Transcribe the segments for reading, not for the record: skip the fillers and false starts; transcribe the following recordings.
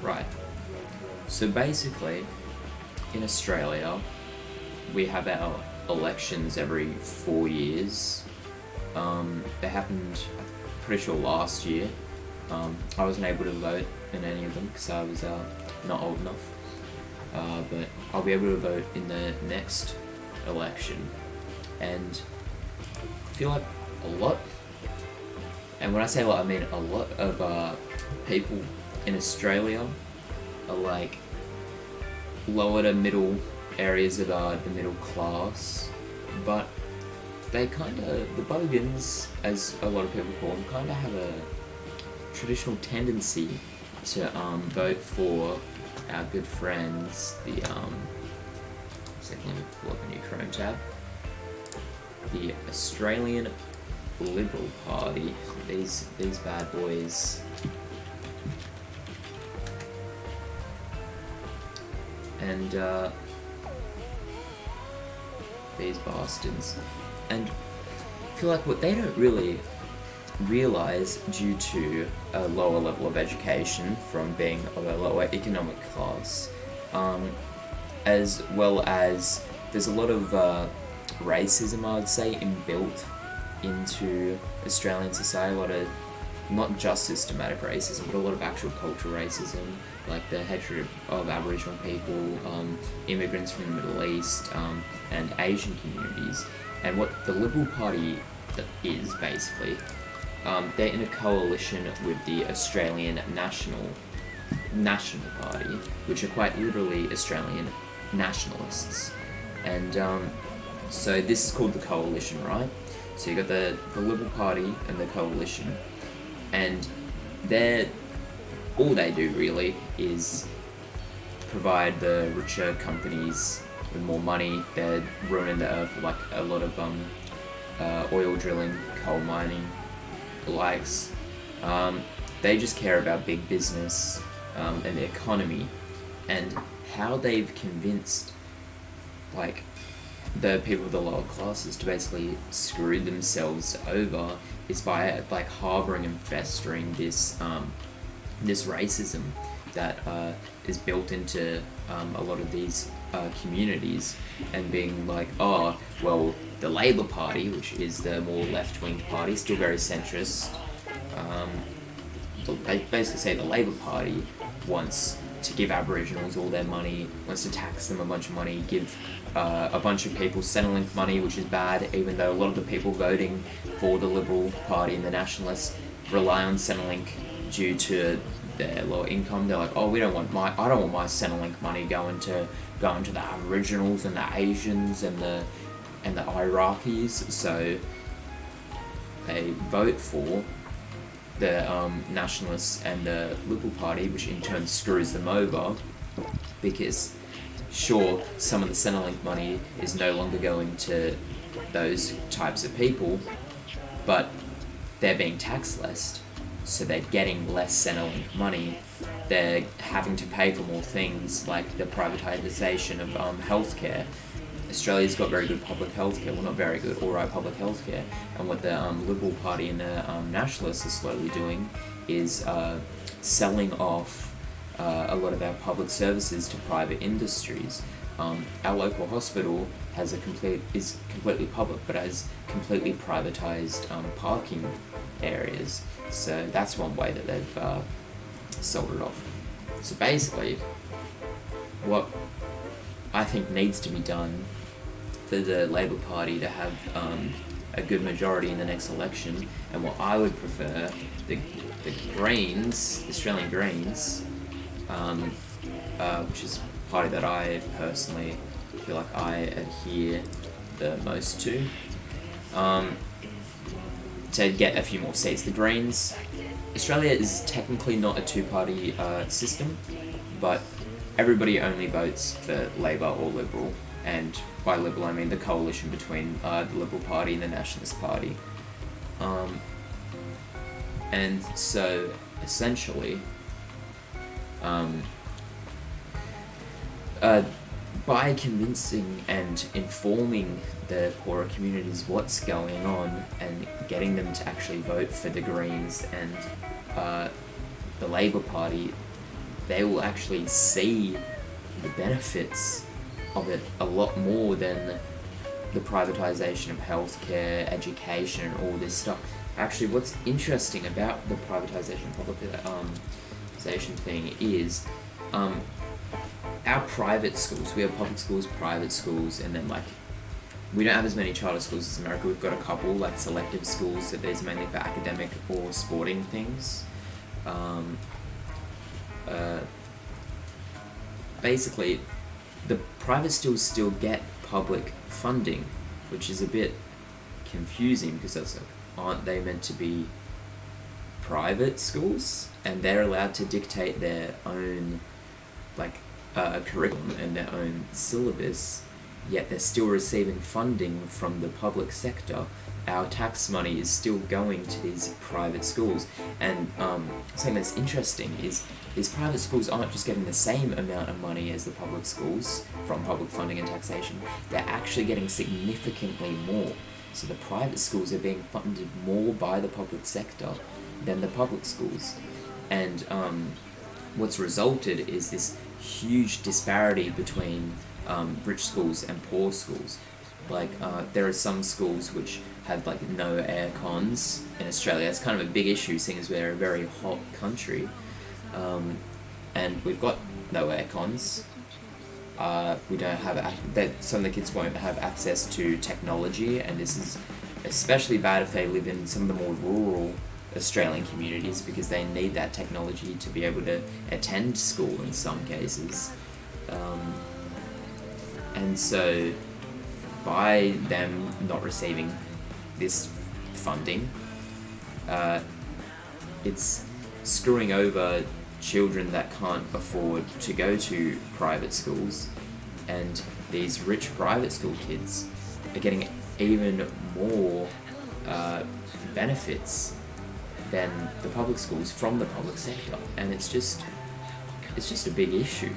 Right. So basically, in Australia, we have our elections every 4 years. They happened, I'm pretty sure, last year. I wasn't able to vote in any of them because I was not old enough. But I'll be able to vote in the next election. And I feel like a lot, and when I say a lot, I mean a lot of people in Australia are like lower to middle areas of the middle class, but they kind of, the bogans, as a lot of people call them, kind of have a traditional tendency to vote for our good friends, the second, let me pull up a new Chrome tab, the Australian Liberal Party. These bad boys. And these bastards. And I feel like what they don't really realize, due to a lower level of education from being of a lower economic class, as well as there's a lot of racism, I would say, inbuilt into Australian society. A lot of, not just systematic racism, but a lot of actual cultural racism, like the hatred of Aboriginal people, immigrants from the Middle East, and Asian communities. And what the Liberal Party is, basically, they're in a coalition with the Australian National Party, which are quite literally Australian nationalists. And so this is called the coalition, right? So you got the Liberal Party and the coalition, and all they do really is provide the richer companies with more money. They're ruining the earth with like a lot of oil drilling, coal mining, the likes. They just care about big business and the economy, and how they've convinced like the people of the lower classes to basically screw themselves over is by like harboring and festering this this racism that is built into a lot of these communities, and being like, oh, well, the Labor Party, which is the more left-wing party, still very centrist, they basically say the Labor Party wants to give Aboriginals all their money, wants to tax them a bunch of money, give a bunch of people Centrelink money, which is bad, even though a lot of the people voting for the Liberal Party and the Nationalists rely on Centrelink due to their low income. They're like, oh, I don't want my Centrelink money going to the Aboriginals and the Asians and the Iraqis. So they vote for the Nationalists and the Liberal Party, which in turn screws them over, because sure, some of the Centrelink money is no longer going to those types of people, but they're being taxed less, so they're getting less Centrelink money. They're having to pay for more things, like the privatisation of healthcare. Australia's got very good public healthcare, well, not very good, alright public healthcare, and what the Liberal Party and the Nationalists are slowly doing is selling off a lot of our public services to private industries. Our local hospital is completely public, but has completely privatised parking areas. So that's one way that they've sold it off. So basically, what I think needs to be done for the Labor Party to have a good majority in the next election, and what I would prefer, the Greens, the Australian Greens, which is a party that I personally feel like I adhere the most to get a few more seats. The Greens, Australia is technically not a two-party system, but everybody only votes for Labor or Liberal, and by Liberal I mean the coalition between the Liberal Party and the Nationalist Party. And so, essentially, by convincing and informing the poorer communities what's going on, and getting them to actually vote for the Greens and the Labor Party, they will actually see the benefits of it a lot more than the privatisation of healthcare, education, and all this stuff. Actually, what's interesting about the privatisation, publicisation thing is our private schools. We have public schools, private schools, and then like we don't have as many charter schools as America. We've got a couple like selective schools that there's mainly for academic or sporting things. Basically, the private schools still get public funding, which is a bit confusing because that's like, aren't they meant to be private schools? And they're allowed to dictate their own like curriculum and their own syllabus, yet they're still receiving funding from the public sector. Our tax money is still going to these private schools. And something that's interesting is these private schools aren't just getting the same amount of money as the public schools from public funding and taxation, they're actually getting significantly more. So the private schools are being funded more by the public sector than the public schools. And what's resulted is this huge disparity between rich schools and poor schools. Like there are some schools which have like no air cons. In Australia, it's kind of a big issue, seeing as we're a very hot country, and we've got no air cons. We don't have some of the kids won't have access to technology, and this is especially bad if they live in some of the more rural Australian communities, because they need that technology to be able to attend school in some cases. And so by them not receiving this funding, it's screwing over children that can't afford to go to private schools, and these rich private school kids are getting even more benefits than the public schools from the public sector, and it's just a big issue.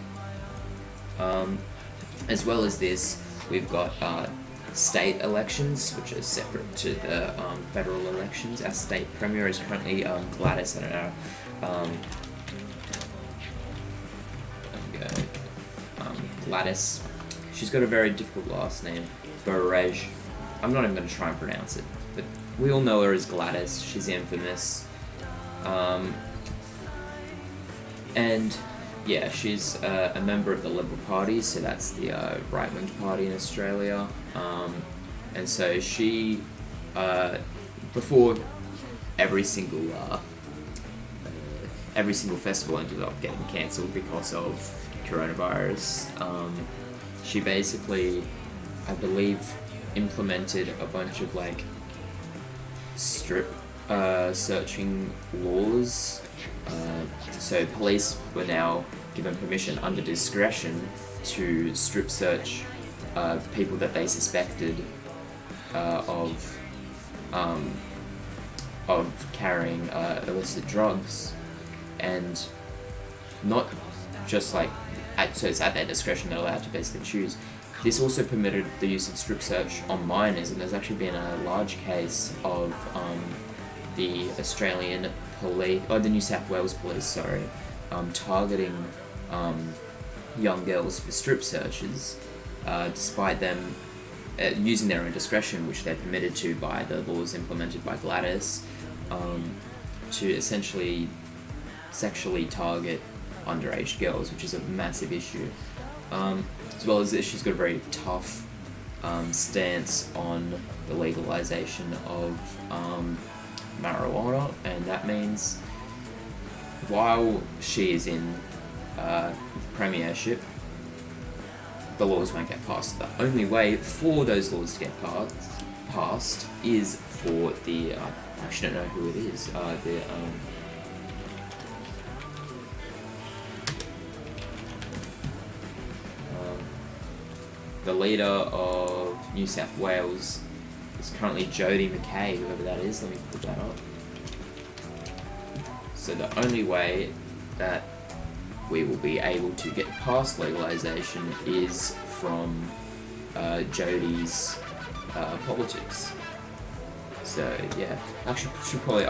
As well as this, we've got state elections, which are separate to the federal elections. Our state premier is currently Gladys. I don't know. Gladys. She's got a very difficult last name, Barej. I'm not even going to try and pronounce it, but we all know her as Gladys. She's infamous. And yeah, she's a member of the Liberal Party, so that's the right-wing party in Australia. And so she, before every single festival ended up getting cancelled because of coronavirus, she basically, I believe, implemented a bunch of like strip searching laws. So police were now given permission under discretion to strip search people that they suspected of carrying illicit drugs, and not just like so it's at their discretion, they're allowed to basically choose. This also permitted the use of strip search on minors, and there's actually been a large case of the Australian police, or the New South Wales police, targeting young girls for strip searches, despite them using their own discretion, which they're permitted to by the laws implemented by Gladys, to essentially sexually target underage girls, which is a massive issue. As well as this, she's got a very tough stance on the legalization of marijuana, and that means while she is in premiership, the laws won't get passed. The only way for those laws to get passed is for the I actually don't know who it is. The leader of New South Wales is currently Jodie McKay, whoever that is. Let me put that up. So the only way that we will be able to get past legalization is from Jodie's politics. So yeah, actually should probably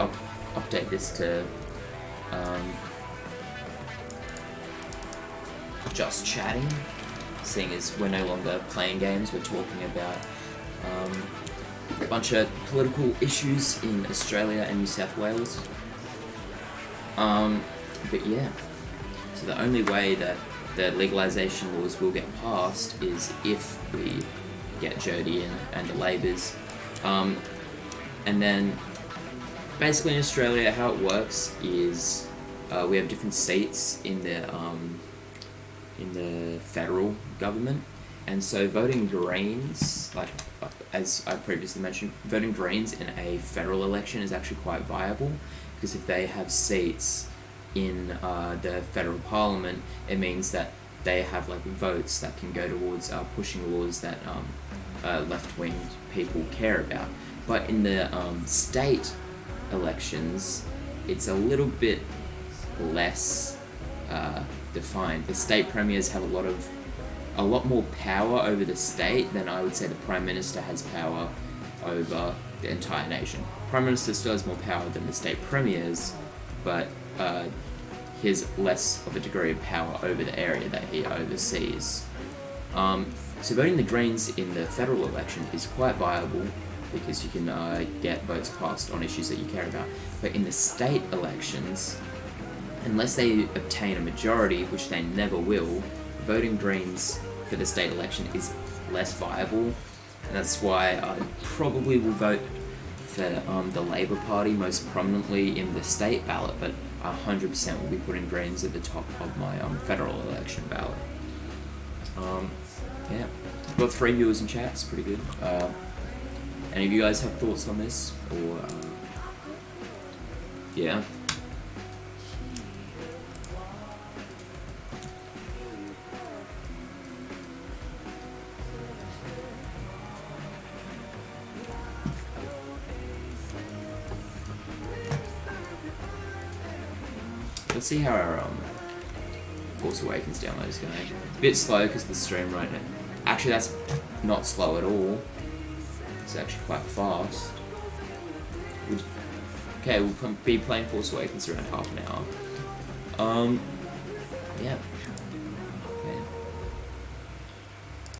update this to just chatting, seeing as we're no longer playing games, we're talking about a bunch of political issues in Australia and New South Wales. But yeah, so the only way that the legalisation laws will get passed is if we get Jody and the Labours. And then basically in Australia how it works is we have different seats in the federal government, and so voting Greens, like as I previously mentioned, voting Greens in a federal election is actually quite viable, because if they have seats in the federal parliament, it means that they have like votes that can go towards pushing laws that left-wing people care about. But in the state elections, it's a little bit less defined. The state premiers have a lot more power over the state than I would say the Prime Minister has power over the entire nation. Prime Minister still has more power than the state premiers, but he has less of a degree of power over the area that he oversees. So voting the Greens in the federal election is quite viable, because you can get votes passed on issues that you care about. But in the state elections, unless they obtain a majority, which they never will, voting Greens for the state election is less viable. And that's why I probably will vote for the Labour Party most prominently in the state ballot, but 100% will be putting Greens at the top of my federal election ballot. Yeah, got 3 viewers in chat, it's pretty good. Any of you guys have thoughts on this, or yeah? Let's see how our Force Awakens download is going. It's a bit slow because the stream right now. Actually, that's not slow at all. It's actually quite fast. Okay, we'll be playing Force Awakens around half an hour. Yeah.